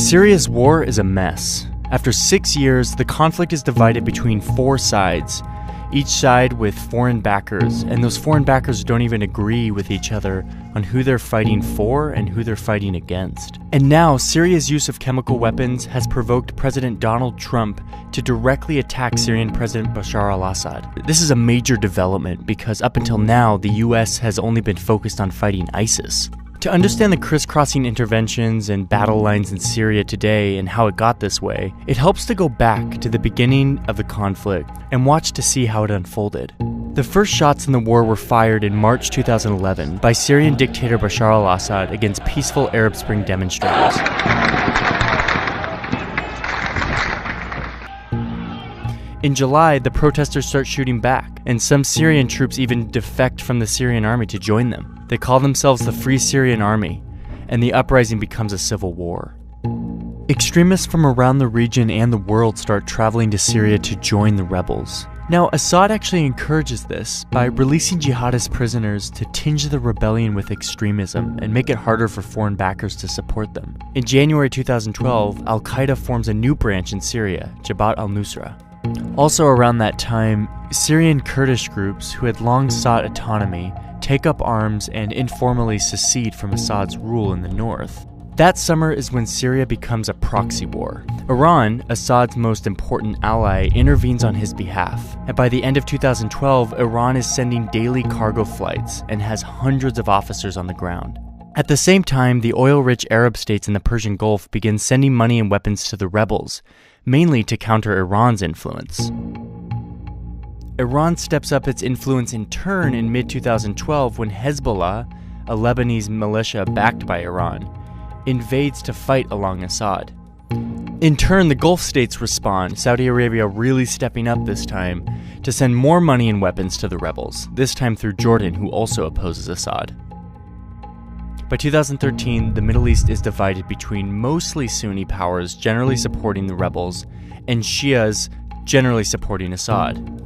Syria's war is a mess. After 6 years, the conflict is divided between 4 sides, each side with foreign backers, and those foreign backers don't even agree with each other on who they're fighting for and who they're fighting against. And now, Syria's use of chemical weapons has provoked President Donald Trump to directly attack Syrian President Bashar al-Assad. This is a major development because up until now, the US has only been focused on fighting ISIS. To understand the crisscrossing interventions and battle lines in Syria today and how it got this way, it helps to go back to the beginning of the conflict and watch to see how it unfolded. The first shots in the war were fired in March 2011 by Syrian dictator Bashar al-Assad against peaceful Arab Spring demonstrators. In July, the protesters start shooting back, and some Syrian troops even defect from the Syrian army to join them. They call themselves the Free Syrian Army, and the uprising becomes a civil war. Extremists from around the region and the world start traveling to Syria to join the rebels. Now, Assad actually encourages this by releasing jihadist prisoners to tinge the rebellion with extremism and make it harder for foreign backers to support them. In January 2012, Al-Qaeda forms a new branch in Syria, Jabhat al-Nusra. Also around that time, Syrian Kurdish groups who had long sought autonomy take up arms and informally secede from Assad's rule in the north. That summer is when Syria becomes a proxy war. Iran, Assad's most important ally, intervenes on his behalf. And by the end of 2012, Iran is sending daily cargo flights and has hundreds of officers on the ground. At the same time, the oil-rich Arab states in the Persian Gulf begin sending money and weapons to the rebels, mainly to counter Iran's influence. Iran steps up its influence in turn in mid-2012 when Hezbollah, a Lebanese militia backed by Iran, invades to fight along Assad. In turn, the Gulf states respond, Saudi Arabia really stepping up this time, to send more money and weapons to the rebels, this time through Jordan, who also opposes Assad. By 2013, the Middle East is divided between mostly Sunni powers generally supporting the rebels and Shias generally supporting Assad.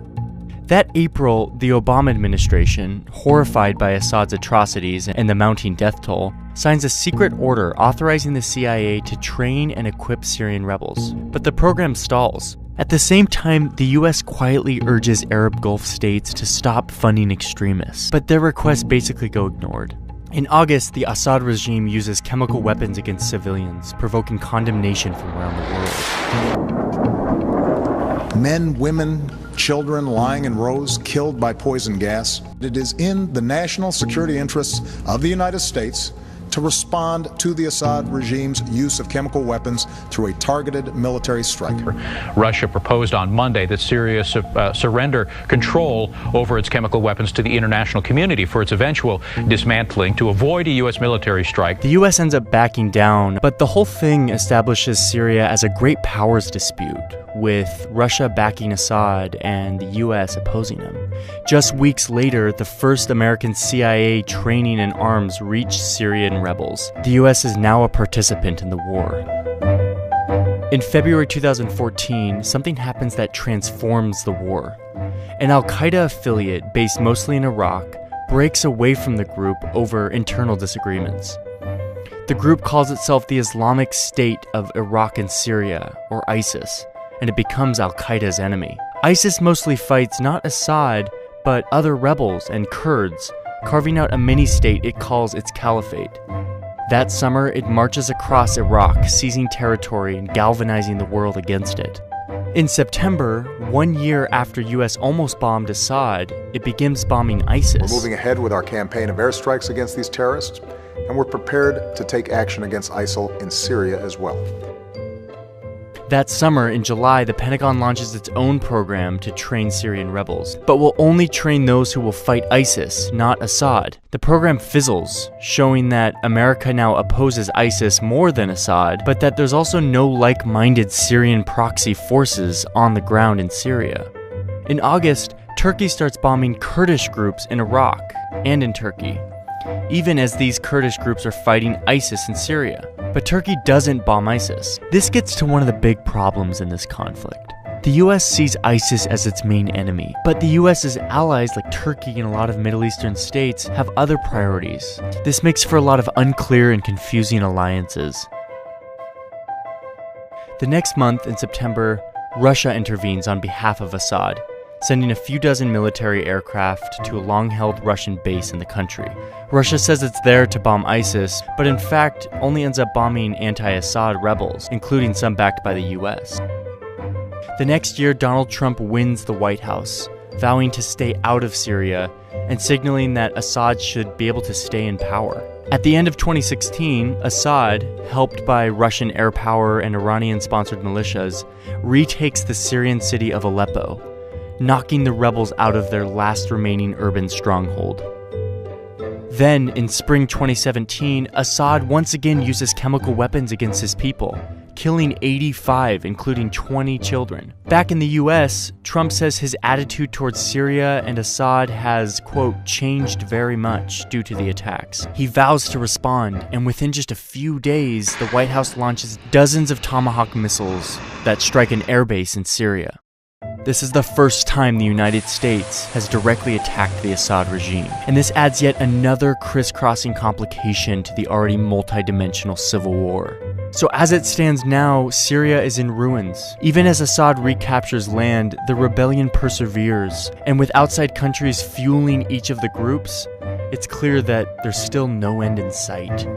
That April, the Obama administration, horrified by Assad's atrocities and the mounting death toll, signs a secret order authorizing the CIA to train and equip Syrian rebels. But the program stalls. At the same time, the US quietly urges Arab Gulf states to stop funding extremists, but their requests basically go ignored. In August, the Assad regime uses chemical weapons against civilians, provoking condemnation from around the world. Men, women, children lying in rows, killed by poison gas. It is in the national security interests of the United States to respond to the Assad regime's use of chemical weapons through a targeted military strike. Russia proposed on Monday that Syria surrender control over its chemical weapons to the international community for its eventual dismantling to avoid a U.S. military strike. The U.S. ends up backing down, but the whole thing establishes Syria as a great powers dispute, with Russia backing Assad and the U.S. opposing him. Just weeks later, the first American CIA training and arms reached Syrian rebels. The U.S. is now a participant in the war. In February 2014, something happens that transforms the war. An Al-Qaeda affiliate based mostly in Iraq breaks away from the group over internal disagreements. The group calls itself the Islamic State of Iraq and Syria, or ISIS, and it becomes Al-Qaeda's enemy. ISIS mostly fights not Assad, but other rebels and Kurds, carving out a mini-state it calls its caliphate. That summer, it marches across Iraq, seizing territory and galvanizing the world against it. In September, 1 year after US almost bombed Assad, it begins bombing ISIS. We're moving ahead with our campaign of airstrikes against these terrorists, and we're prepared to take action against ISIL in Syria as well. That summer, in July, the Pentagon launches its own program to train Syrian rebels, but will only train those who will fight ISIS, not Assad. The program fizzles, showing that America now opposes ISIS more than Assad, but that there's also no like-minded Syrian proxy forces on the ground in Syria. In August, Turkey starts bombing Kurdish groups in Iraq and in Turkey, even as these Kurdish groups are fighting ISIS in Syria. But Turkey doesn't bomb ISIS. This gets to one of the big problems in this conflict. The US sees ISIS as its main enemy, but the US's allies like Turkey and a lot of Middle Eastern states have other priorities. This makes for a lot of unclear and confusing alliances. The next month, in September, Russia intervenes on behalf of Assad, sending a few dozen military aircraft to a long-held Russian base in the country. Russia says it's there to bomb ISIS, but in fact only ends up bombing anti-Assad rebels, including some backed by the US. The next year, Donald Trump wins the White House, vowing to stay out of Syria and signaling that Assad should be able to stay in power. At the end of 2016, Assad, helped by Russian air power and Iranian-sponsored militias, retakes the Syrian city of Aleppo, knocking the rebels out of their last remaining urban stronghold. Then, in spring 2017, Assad once again uses chemical weapons against his people, killing 85, including 20 children. Back in the US, Trump says his attitude towards Syria and Assad has, quote, changed very much due to the attacks. He vows to respond, and within just a few days, the White House launches dozens of Tomahawk missiles that strike an airbase in Syria. This is the first time the United States has directly attacked the Assad regime, and this adds yet another crisscrossing complication to the already multi-dimensional civil war. So as it stands now, Syria is in ruins. Even as Assad recaptures land, the rebellion perseveres, and with outside countries fueling each of the groups, it's clear that there's still no end in sight.